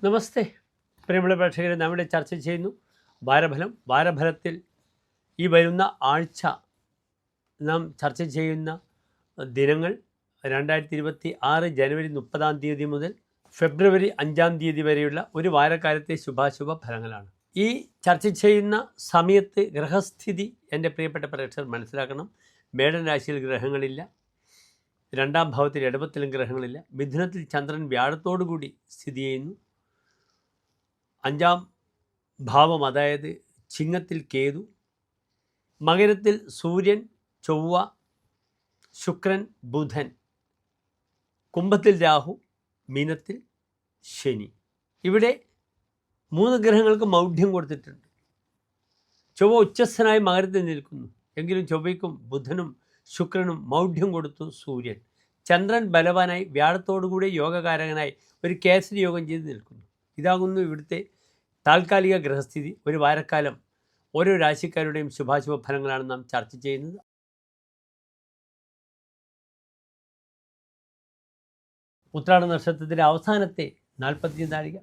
നമസ്തേ പ്രിയമുള്ള പ്രേക്ഷകരെ, നമ്മുടെ ചർച്ച ചെയ്യുന്നു വാരഫലത്തിൽ ഈ വരുന്ന ആഴ്ച നാം ചർച്ച ചെയ്യുന്ന ദിനങ്ങൾ 2026 ജനുവരി 30 മുതൽ ഫെബ്രുവരി 5 വരെയുള്ള ഒരു വാരക്കാലത്തെ ശുഭാശുഭ ഫലങ്ങളാണ്. ഈ ചർച്ച ചെയ്യുന്ന സമയത്ത് ഗ്രഹസ്ഥിതി എൻ്റെ പ്രിയപ്പെട്ട പ്രേക്ഷകർ മനസ്സിലാക്കണം. മേടൻ രാശിയിൽ ഗ്രഹങ്ങളില്ല, 2ാം ഭാവത്തിൽ ഇടവത്തിലും ഗ്രഹങ്ങളില്ല, മിഥുനത്തിൽ ചന്ദ്രൻ വ്യാഴത്തോടു കൂടി സ്ഥിതി ചെയ്യുന്നു, 5ാം ഭാവം അതായത് ചിങ്ങത്തിൽ കേതു, മകരത്തിൽ സൂര്യൻ, ചൊവ്വ, ശുക്രൻ, ബുധൻ, കുംഭത്തിൽ രാഹു, മീനത്തിൽ ശനി. ഇവിടെ 3 ഗ്രഹങ്ങൾക്ക് മൗഢ്യം കൊടുത്തിട്ടുണ്ട്. ചൊവ്വ ഉച്ചസ്ഥനായി മകരത്തിൽ നിൽക്കുന്നു, എങ്കിലും ചൊവ്വയ്ക്കും ബുധനും ശുക്രനും മൗഢ്യം കൊടുത്തു സൂര്യൻ. ചന്ദ്രൻ ബലവാനായി വ്യാഴത്തോടുകൂടി യോഗകാരകനായി ഒരു കേസരി യോഗം ചെയ്ത് നിൽക്കുന്നു. ഇതാകുന്നു ഇവിടുത്തെ താൽക്കാലിക ഗ്രഹസ്ഥിതി. ഒരു വാരക്കാലം ഓരോ രാശിക്കാരുടെയും ശുഭാശുഭ ഫലങ്ങളാണ് നാം ചർച്ച ചെയ്യുന്നത്. ഉത്രാട നക്ഷത്രത്തിൻ്റെ അവസാനത്തെ 40 നാഴിക,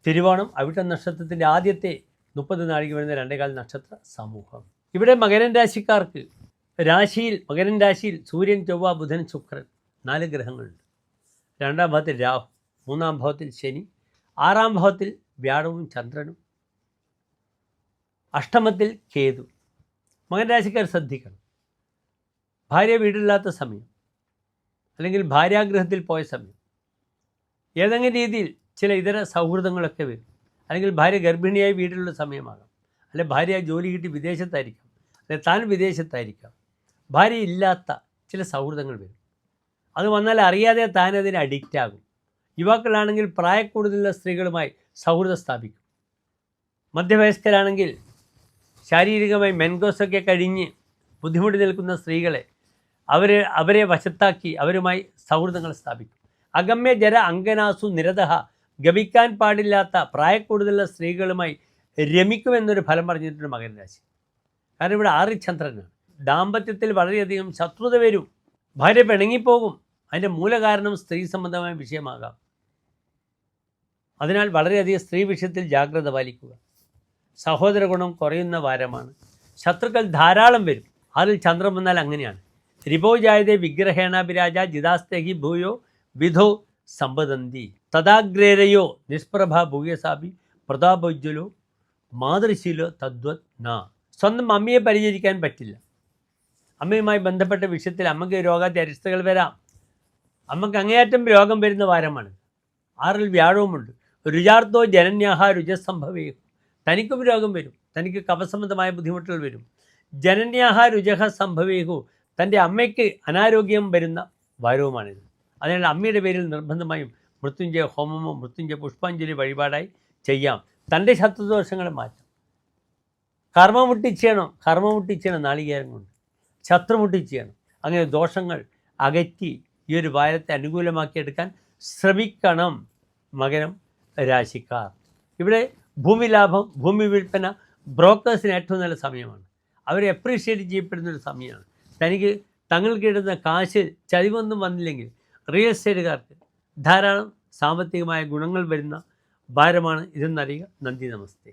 തിരുവോണം അവിട്ട നക്ഷത്രത്തിൻ്റെ ആദ്യത്തെ 30 നാഴിക വരുന്ന 2.25 നക്ഷത്ര സമൂഹം. ഇവിടെ മകരൻ രാശിക്കാർക്ക് മകരൻ രാശിയിൽ സൂര്യൻ, ചൊവ്വ, ബുധൻ, ശുക്രൻ 4 ഗ്രഹങ്ങളുണ്ട്. 2ാം ഭാവത്തിൽ രാഹു, 3ാം ഭാവത്തിൽ ശനി, 6ാം ഭാവത്തിൽ വ്യാഴവും ചന്ദ്രനും, അഷ്ടമത്തിൽ കേതു. മകൻ രാശിക്കാർ ശ്രദ്ധിക്കണം. ഭാര്യ വീടില്ലാത്ത സമയം, അല്ലെങ്കിൽ ഭാര്യാഗ്രഹത്തിൽ പോയ സമയം, ഏതെങ്കിലും രീതിയിൽ ചില ഇതര സൗഹൃദങ്ങളൊക്കെ വരും. അല്ലെങ്കിൽ ഭാര്യ ഗർഭിണിയായി വീട്ടിലുള്ള സമയമാകാം, അല്ലെങ്കിൽ ഭാര്യ ജോലി കിട്ടി വിദേശത്തായിരിക്കാം, അല്ലെങ്കിൽ താൻ വിദേശത്തായിരിക്കാം. ഭാര്യ ഇല്ലാത്ത ചില സൗഹൃദങ്ങൾ വരും. അത് വന്നാൽ അറിയാതെ താൻ അതിന് അഡിക്റ്റ് ആകും. യുവാക്കളാണെങ്കിൽ പ്രായക്കൂടുതലുള്ള സ്ത്രീകളുമായി സൗഹൃദം സ്ഥാപിക്കും. മധ്യവയസ്കരാണെങ്കിൽ ശാരീരികമായി മെൻഗോസൊക്കെ കഴിഞ്ഞ് ബുദ്ധിമുട്ടി നിൽക്കുന്ന സ്ത്രീകളെ അവരെ വശത്താക്കി അവരുമായി സൗഹൃദങ്ങൾ സ്ഥാപിക്കും. അഗമ്യ ജര അങ്കനാസു നിരതഃ, ഗമിക്കാൻ പാടില്ലാത്ത പ്രായക്കൂടുതലുള്ള സ്ത്രീകളുമായി രമിക്കുമെന്നൊരു ഫലം പറഞ്ഞിട്ടുണ്ട് മകര രാശി. കാരണം ഇവിടെ 6 ചന്ദ്രനാണ്. ദാമ്പത്യത്തിൽ വളരെയധികം ശത്രുത വരും, ഭാര്യ പിണങ്ങിപ്പോകും. അതിൻ്റെ മൂലകാരണം സ്ത്രീ സംബന്ധമായ വിഷയമാകാം. അതിനാൽ വളരെയധികം സ്ത്രീ വിഷയത്തിൽ ജാഗ്രത പാലിക്കുക. സഹോദര ഗുണം കുറയുന്ന വാരമാണ്. ശത്രുക്കൾ ധാരാളം വരും. അതിൽ ചന്ദ്രൻ വന്നാൽ അങ്ങനെയാണ്. രിപോജായതേ വിഗ്രഹേണാഭിരാജ ജിതാസ്തേഹി ഭൂയോ വിധോ സമ്പദന്തി തഥാഗ്രേരയോ നിഷ്പ്രഭ ഭൂയസാഭി പ്രതാപോജ്വലോ മാതൃശീലോ തദ്വത് ന. സ്വന്തം അമ്മയെ പരിചരിക്കാൻ പറ്റില്ല. അമ്മയുമായി ബന്ധപ്പെട്ട വിഷയത്തിൽ അമ്മയ്ക്ക് രോഗാതി അരിഷ്ടകൾ വരാം. അമ്മക്ക് അങ്ങേയറ്റം രോഗം വരുന്ന വാരമാണ്. 6ൽ വ്യാഴവുമുണ്ട്. രുചാർത്ഥോ ജനന്യാഹ രുജസംഭവേ, തനിക്കും രോഗം വരും, തനിക്ക് കഫസംബന്ധമായ ബുദ്ധിമുട്ടുകൾ വരും. ജനന്യാഹ രുചഹ സംഭവേഹു, തൻ്റെ അമ്മയ്ക്ക് അനാരോഗ്യം വരുന്ന വാരവുമാണിത്. അതിനാൽ അമ്മയുടെ പേരിൽ നിർബന്ധമായും മൃത്യുഞ്ജയ ഹോമമോ മൃത്യുഞ്ജയ പുഷ്പാഞ്ജലി വഴിപാടായി ചെയ്യാം. തൻ്റെ ശത്രുദോഷങ്ങളെ മാറ്റാം. കർമ്മമുട്ടിച്ചേണം നാളികേരം കൊണ്ട് ശത്രുമുട്ടിച്ചേണം. അങ്ങനെ ദോഷങ്ങൾ അകറ്റി ഈ ഒരു വാരത്തെ അനുകൂലമാക്കിയെടുക്കാൻ ശ്രമിക്കണം മകരം രാശിക്കാർ. ഇവിടെ ഭൂമി ലാഭം, ഭൂമി വിൽപ്പന, ബ്രോക്കേഴ്സിന് ഏറ്റവും നല്ല സമയമാണ്. അവരെ അപ്രീഷിയേറ്റ് ചെയ്യപ്പെടുന്നൊരു സമയമാണ്. തങ്ങൾക്ക് കിട്ടുന്ന കാശ് ചതിവൊന്നും വന്നില്ലെങ്കിൽ റിയൽ എസ്റ്റേറ്റുകാർക്ക് ധാരാളം സാമ്പത്തികമായ ഗുണങ്ങൾ വരുന്ന വാരമാണ് ഇതെന്നറിയുക. നന്ദി, നമസ്തേ.